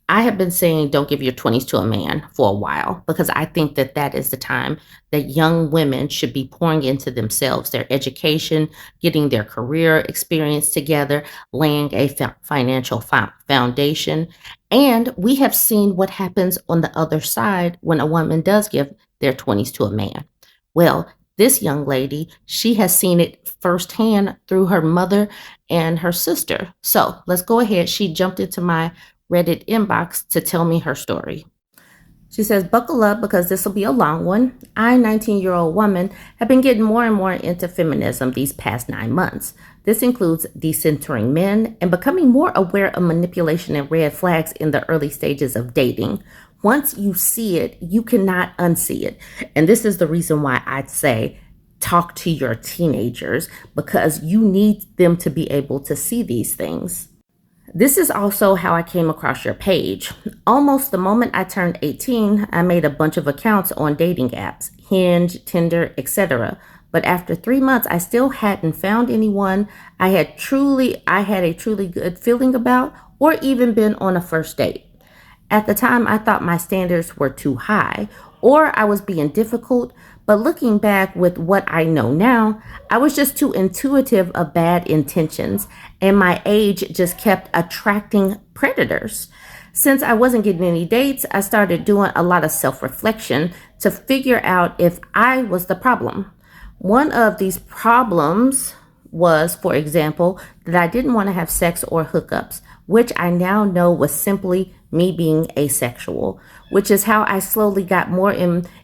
I have been saying don't give your 20s to a man for a while because I think that that is the time that young women should be pouring into themselves, their education, getting their career experience together, laying a financial foundation. And we have seen what happens on the other side when a woman does give their 20s to a man. Well, this young lady, she has seen it firsthand through her mother and her sister. So let's go ahead. She jumped into my Reddit inbox to tell me her story. She says, buckle up because this will be a long one. I, 19-year-old woman, have been getting more and more into feminism these past 9 months. This includes decentering men and becoming more aware of manipulation and red flags in the early stages of dating. Once you see it, you cannot unsee it. And this is the reason why I'd say talk to your teenagers because you need them to be able to see these things. This is also how I came across your page. Almost the moment I turned 18, I made a bunch of accounts on dating apps, Hinge, Tinder, etc. But after 3 months, I still hadn't found anyone I had a truly good feeling about or even been on a first date. At the time, I thought my standards were too high or I was being difficult, but looking back with what I know now, I was just too intuitive of bad intentions, and my age just kept attracting predators. Since I wasn't getting any dates, I started doing a lot of self-reflection to figure out if I was the problem. One of these problems was, for example, that I didn't want to have sex or hookups, which I now know was simply me being asexual, which is how I slowly got more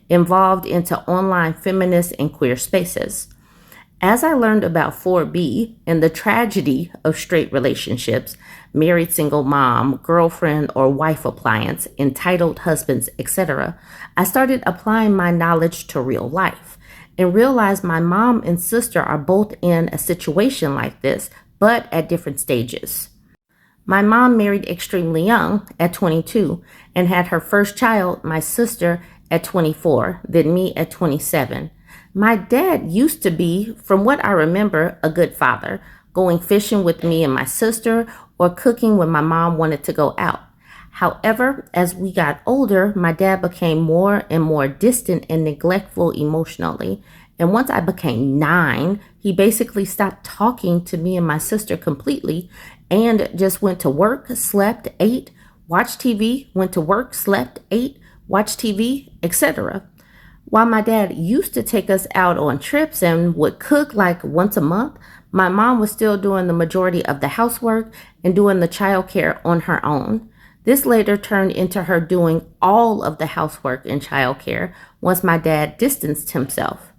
involved into online feminist and queer spaces. As I learned about 4B and the tragedy of straight relationships, married single mom, girlfriend or wife appliance, entitled husbands, etc., I started applying my knowledge to real life and realized my mom and sister are both in a situation like this, but at different stages. My mom married extremely young at 22 and had her first child, my sister, at 24, then me at 27. My dad used to be, from what I remember, a good father, going fishing with me and my sister or cooking when my mom wanted to go out. However, as we got older, my dad became more and more distant and neglectful emotionally. And once I became 9, he basically stopped talking to me and my sister completely and just went to work, slept, ate, watched TV, went to work, slept, ate, watched TV, etc. While my dad used to take us out on trips and would cook like once a month, my mom was still doing the majority of the housework and doing the childcare on her own. This later turned into her doing all of the housework and childcare once my dad distanced himself.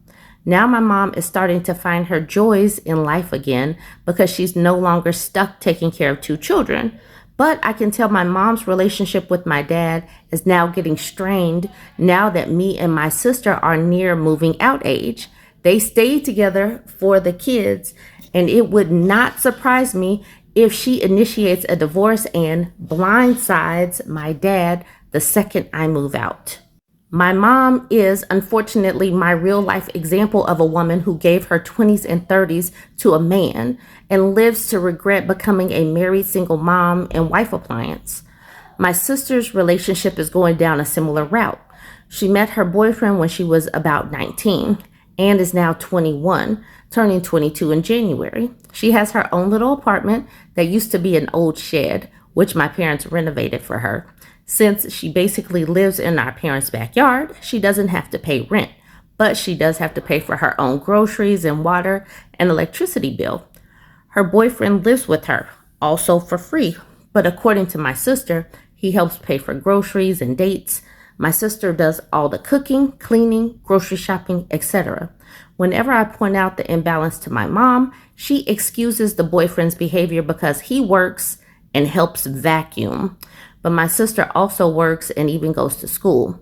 Now my mom is starting to find her joys in life again because she's no longer stuck taking care of 2 children. But I can tell my mom's relationship with my dad is now getting strained now that me and my sister are near moving out age. They stayed together for the kids, and it would not surprise me if she initiates a divorce and blindsides my dad the second I move out. My mom is, unfortunately, my real life example of a woman who gave her 20s and 30s to a man and lives to regret becoming a married single mom and wife appliance. My sister's relationship is going down a similar route. She met her boyfriend when she was about 19 and is now 21, turning 22 in January. She has her own little apartment that used to be an old shed, which my parents renovated for her. Since she basically lives in our parents' backyard, she doesn't have to pay rent, but she does have to pay for her own groceries and water and electricity bill. Her boyfriend lives with her, also for free, but according to my sister, he helps pay for groceries and dates. My sister does all the cooking, cleaning, grocery shopping, etc. Whenever I point out the imbalance to my mom, she excuses the boyfriend's behavior because he works and helps vacuum. But my sister also works and even goes to school.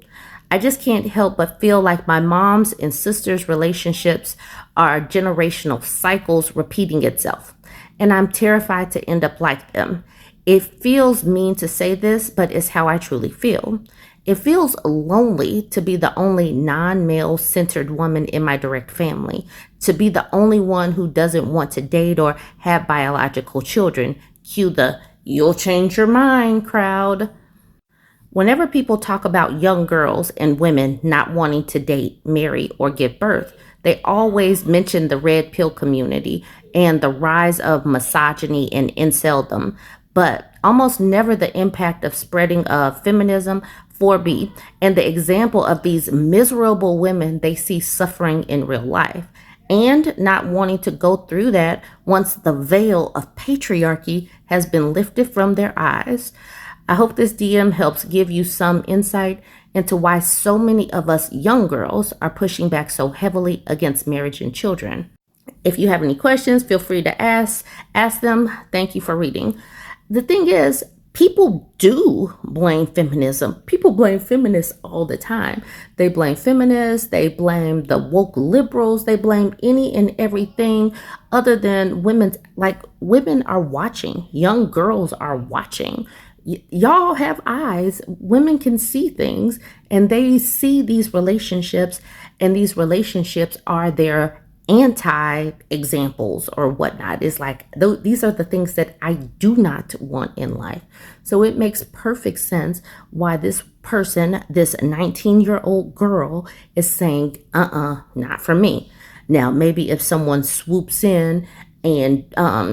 I just can't help but feel like my mom's and sister's relationships are generational cycles repeating itself, and I'm terrified to end up like them. It feels mean to say this, but it's how I truly feel. It feels lonely to be the only non-male centered woman in my direct family, to be the only one who doesn't want to date or have biological children. Cue the "you'll change your mind" crowd. Whenever people talk about young girls and women not wanting to date, marry, or give birth, they always mention the red pill community and the rise of misogyny and inceldom, but almost never the impact of spreading of feminism, 4B, and the example of these miserable women they see suffering in real life and not wanting to go through that once the veil of patriarchy has been lifted from their eyes. I hope this DM helps give you some insight into why so many of us young girls are pushing back so heavily against marriage and children. If you have any questions, feel free to ask them. Thank you for reading. The thing is, people do blame feminism. People blame feminists all the time. They blame feminists, they blame the woke liberals, they blame any and everything other than women. Like, women are watching, young girls are watching. Y'all have eyes. Women can see things, and they see these relationships, and these relationships are their anti examples or whatnot. It's like these are the things that I do not want in life. So it makes perfect sense why this person, this 19-year-old girl, is saying, not for me. Now, maybe if someone swoops in and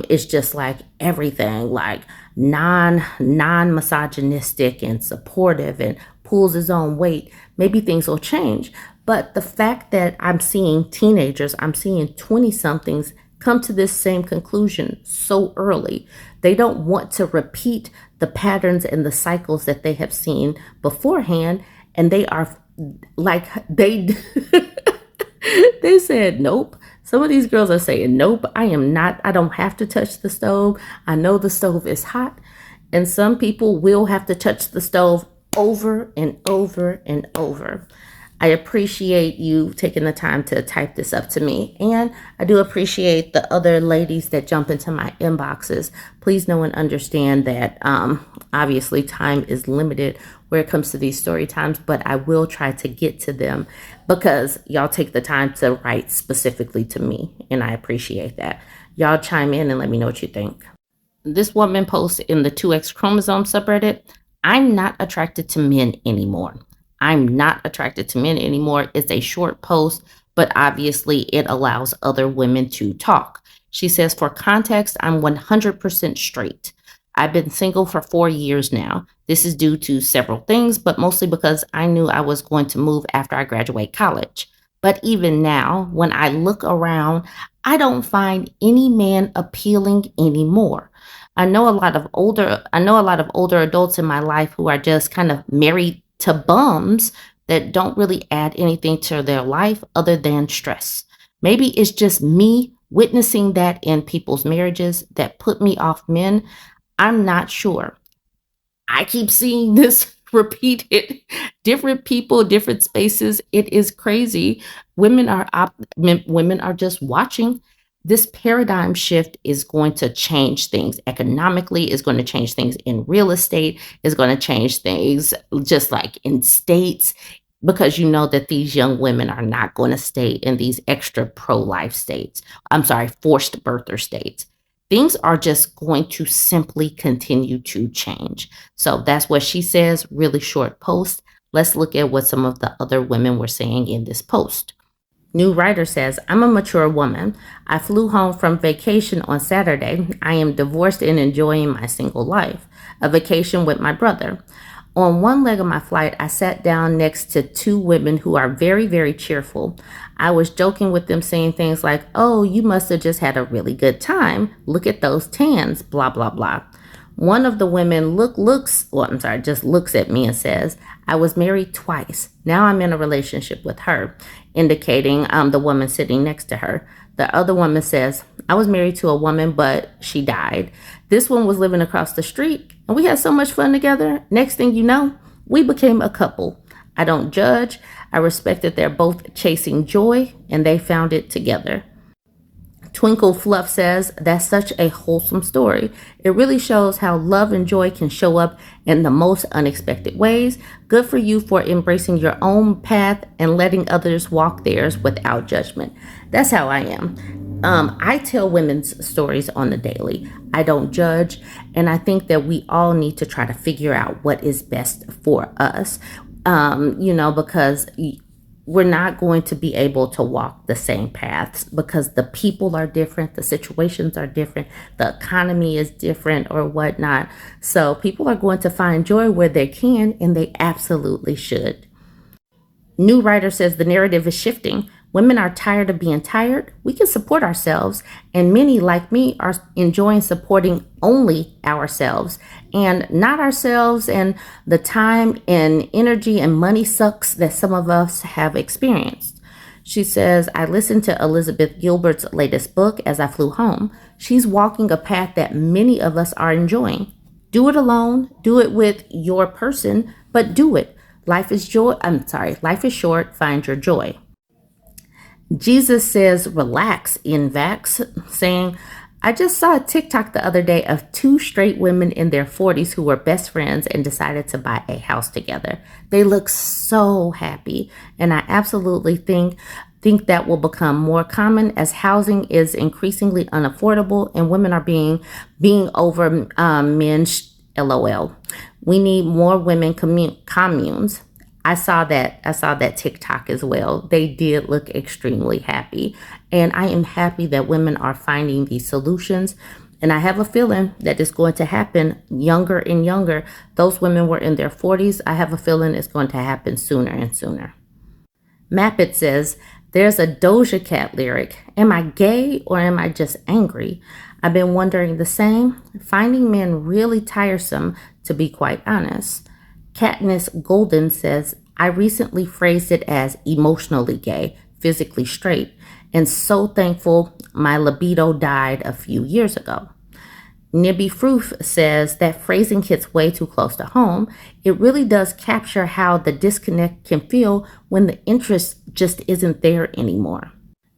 it's just like everything, like non misogynistic and supportive and pulls his own weight, maybe things will change. But the fact that I'm seeing teenagers, I'm seeing 20 somethings come to this same conclusion so early, they don't want to repeat the patterns and the cycles that they have seen beforehand, and they are like they they said nope. Some of these girls are saying, nope, I don't have to touch the stove. I know the stove is hot. And some people will have to touch the stove over and over and over. I appreciate you taking the time to type this up to me. And I do appreciate the other ladies that jump into my inboxes. Please know and understand that obviously time is limited where it comes to these story times, but I will try to get to them because y'all take the time to write specifically to me, and I appreciate that. Y'all chime in and let me know what you think. This woman posts in the 2X chromosome subreddit, I'm not attracted to men anymore. I'm not attracted to men anymore. It's a short post, but obviously it allows other women to talk. She says, for context, I'm 100% straight. I've been single for 4 years now. This is due to several things, but mostly because I knew I was going to move after I graduate college. But even now, when I look around, I don't find any man appealing anymore. I know a lot of older adults in my life who are just kind of married to bums that don't really add anything to their life other than stress. Maybe it's just me witnessing that in people's marriages that put me off men. I'm not sure. I keep seeing this repeated. Different people, different spaces. It is crazy. Women are just watching. This paradigm shift is going to change things economically, is going to change things in real estate, is going to change things just like in states, because you know that these young women are not going to stay in these extra pro-life states. I'm sorry, forced birther states. Things are just going to simply continue to change. So that's what she says, really short post. Let's look at what some of the other women were saying in this post. New writer says, I'm a mature woman. I flew home from vacation on Saturday. I am divorced and enjoying my single life. A vacation with my brother. On one leg of my flight, I sat down next to two women who are very, very cheerful. I was joking with them, saying things like, oh, you must have just had a really good time. Look at those tans, blah, blah, blah. One of the women just looks at me and says, I was married twice. Now I'm in a relationship with her, indicating the woman sitting next to her. The other woman says, I was married to a woman, but she died. This one was living across the street, and we had so much fun together. Next thing you know, we became a couple. I don't judge. I respect that they're both chasing joy, and they found it together. Twinkle Fluff says, that's such a wholesome story. It really shows how love and joy can show up in the most unexpected ways. Good for you for embracing your own path and letting others walk theirs without judgment. That's how I am. I tell women's stories on the daily. I don't judge, and I think that we all need to try to figure out what is best for us, because we're not going to be able to walk the same paths because the people are different, the situations are different, the economy is different or whatnot. So people are going to find joy where they can, and they absolutely should. New writer says the narrative is shifting. Women are tired of being tired. We can support ourselves, and many, like me, are enjoying supporting only ourselves and not ourselves and the time and energy and money sucks that some of us have experienced. She says, I listened to Elizabeth Gilbert's latest book as I flew home. She's walking a path that many of us are enjoying. Do it alone, do it with your person, but do it. Life is short, find your joy. Jesus says, relax in Vax, saying, I just saw a TikTok the other day of two straight women in their 40s who were best friends and decided to buy a house together. They look so happy, and I absolutely think that will become more common as housing is increasingly unaffordable and women are being over men. LOL. We need more women communes. I saw that TikTok as well. They did look extremely happy. And I am happy that women are finding these solutions. And I have a feeling that it's going to happen younger and younger. Those women were in their 40s. I have a feeling it's going to happen sooner and sooner. Mappet says, there's a Doja Cat lyric. Am I gay or am I just angry? I've been wondering the same. Finding men really tiresome, to be quite honest. Katniss Golden says, I recently phrased it as emotionally gay, physically straight, and so thankful my libido died a few years ago. Nibby Froof says that phrasing hits way too close to home. It really does capture how the disconnect can feel when the interest just isn't there anymore.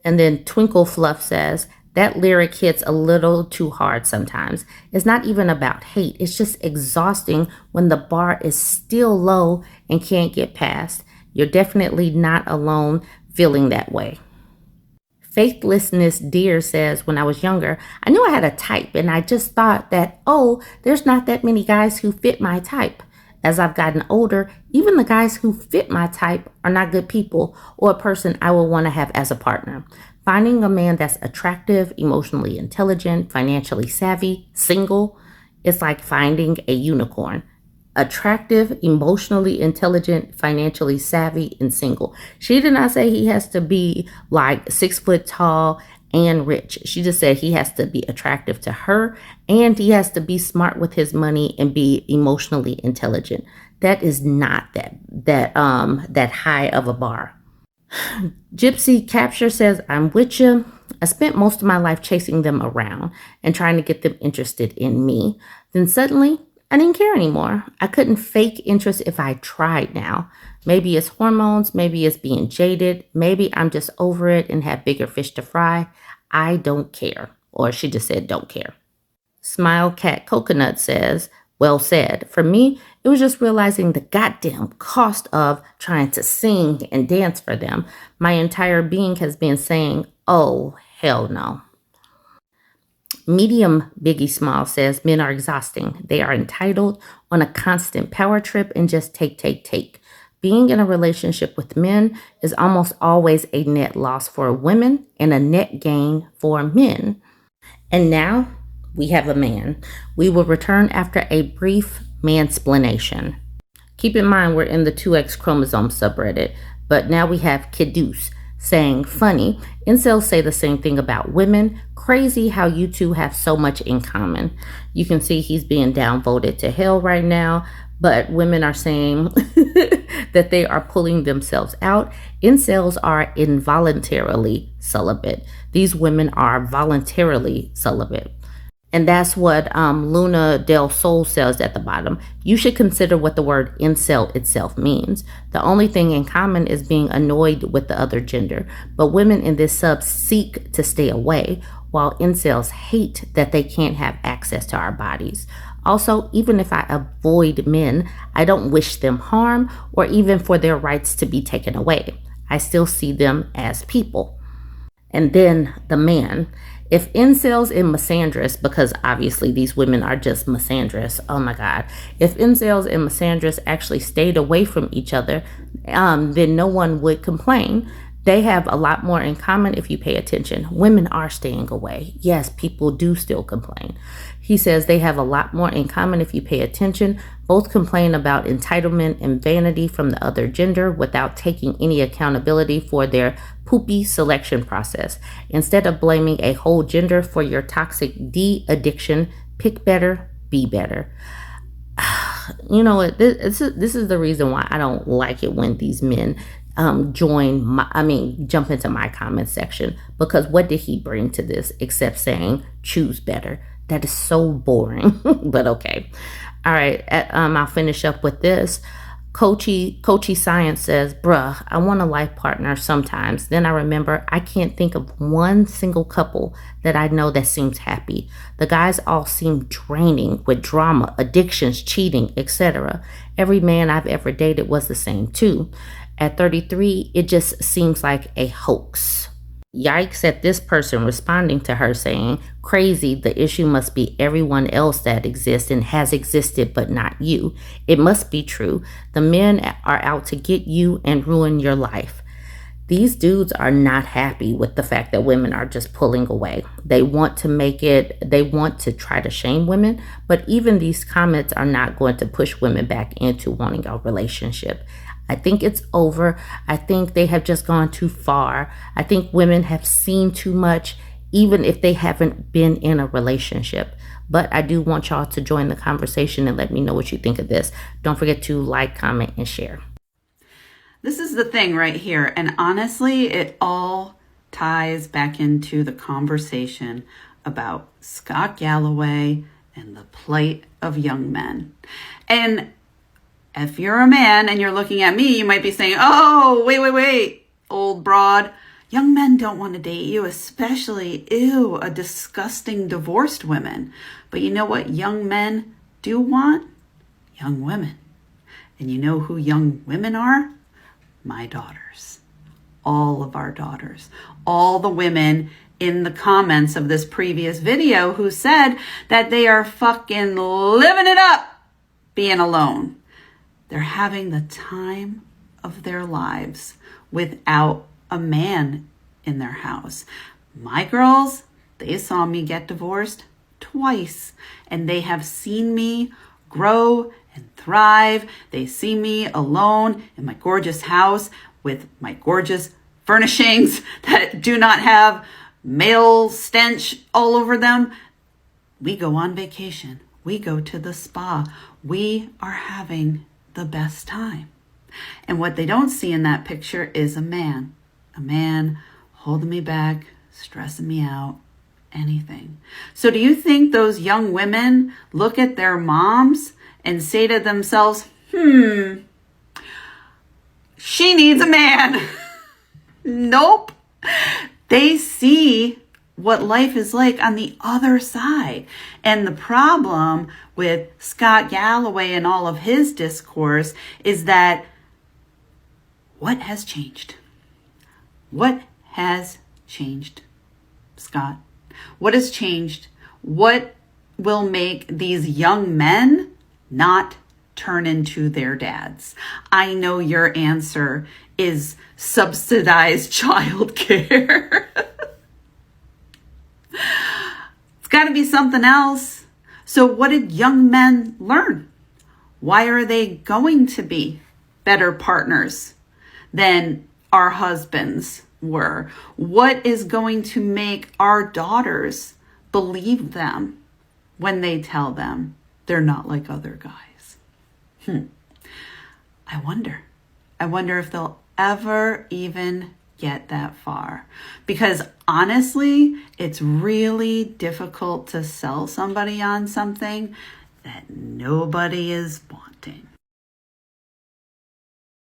And then Twinkle Fluff says, that lyric hits a little too hard sometimes. It's not even about hate. It's just exhausting when the bar is still low and can't get past. You're definitely not alone feeling that way. Faithlessness Dear says, when I was younger, I knew I had a type and I just thought that, there's not that many guys who fit my type. As I've gotten older, even the guys who fit my type are not good people or a person I will want to have as a partner. Finding a man that's attractive, emotionally intelligent, financially savvy, single, is like finding a unicorn. Attractive, emotionally intelligent, financially savvy, and single. She did not say he has to be like 6 foot tall and rich. She just said he has to be attractive to her and he has to be smart with his money and be emotionally intelligent. That is not that high of a bar. Gypsy Capture says, I'm with you. I spent most of my life chasing them around and trying to get them interested in me. Then suddenly, I didn't care anymore. I couldn't fake interest if I tried now. Maybe it's hormones, maybe it's being jaded, maybe I'm just over it and have bigger fish to fry. I don't care. Or she just said, don't care. Smile Cat Coconut says, well said. For me, it was just realizing the goddamn cost of trying to sing and dance for them. My entire being has been saying, oh, hell no. Medium Biggie Small says, men are exhausting. They are entitled on a constant power trip and just take. Being in a relationship with men is almost always a net loss for women and a net gain for men. And now we have a man. We will return after a brief mansplanation. Keep in mind we're in the 2X chromosome subreddit, but now we have Kidus saying, funny, incels say the same thing about women. Crazy how you two have so much in common. You can see he's being downvoted to hell right now, but women are saying that they are pulling themselves out. Incels are involuntarily celibate. These women are voluntarily celibate. And that's what Luna Del Sol says at the bottom. You should consider what the word incel itself means. The only thing in common is being annoyed with the other gender. But women in this sub seek to stay away. while incels hate that they can't have access to our bodies. Also, even if I avoid men, I don't wish them harm or even for their rights to be taken away. I still see them as people. And then the man. If incels and misandrists, because obviously these women are just misandrists, oh my God. If incels and misandrists actually stayed away from each other, then no one would complain. They have a lot more in common if you pay attention. Women are staying away. Yes, people do still complain. He says they have a lot more in common if you pay attention. Both complain about entitlement and vanity from the other gender without taking any accountability for their poopy selection process. Instead of blaming a whole gender for your toxic D-addiction, pick better, be better. You know what? This is the reason why I don't like it when these men jump into my comment section, because what did he bring to this except saying choose better? That is so boring. But okay. All right. I'll finish up with this. Coachy Science says, bruh, I want a life partner sometimes. Then I remember I can't think of one single couple that I know that seems happy. The guys all seem draining with drama, addictions, cheating, etc. Every man I've ever dated was the same too. At 33, it just seems like a hoax. Yikes at this person responding to her saying, crazy, the issue must be everyone else that exists and has existed but not you. It must be true. The men are out to get you and ruin your life. These dudes are not happy with the fact that women are just pulling away. They want to try to shame women, but even these comments are not going to push women back into wanting a relationship. I think it's over. I think they have just gone too far. I think women have seen too much, even if they haven't been in a relationship. But I do want y'all to join the conversation and let me know what you think of this. Don't forget to like, comment, and share. This is the thing right here. And honestly, it all ties back into the conversation about Scott Galloway and the plight of young men. And if you're a man and you're looking at me, you might be saying, oh, wait, old broad. Young men don't want to date you, especially, a disgusting divorced women. But you know what young men do want? Young women. And you know who young women are? My daughters. All of our daughters. All the women in the comments of this previous video who said that they are fucking living it up being alone. They're having the time of their lives without a man in their house. My girls, they saw me get divorced twice, and they have seen me grow and thrive. They see me alone in my gorgeous house with my gorgeous furnishings that do not have male stench all over them. We go on vacation. We go to the spa. We are having the best time. And what they don't see in that picture is a man holding me back, stressing me out, anything. So do you think those young women look at their moms and say to themselves, she needs a man? Nope. They see what life is like on the other side. And the problem with Scott Galloway and all of his discourse is that what has changed? What has changed, Scott? What has changed? What will make these young men not turn into their dads? I know your answer is subsidized childcare. It's got to be something else. So what did young men learn? Why are they going to be better partners than our husbands were? What is going to make our daughters believe them when they tell them they're not like other guys? I wonder if they'll ever even get that far. Because honestly, it's really difficult to sell somebody on something that nobody is wanting.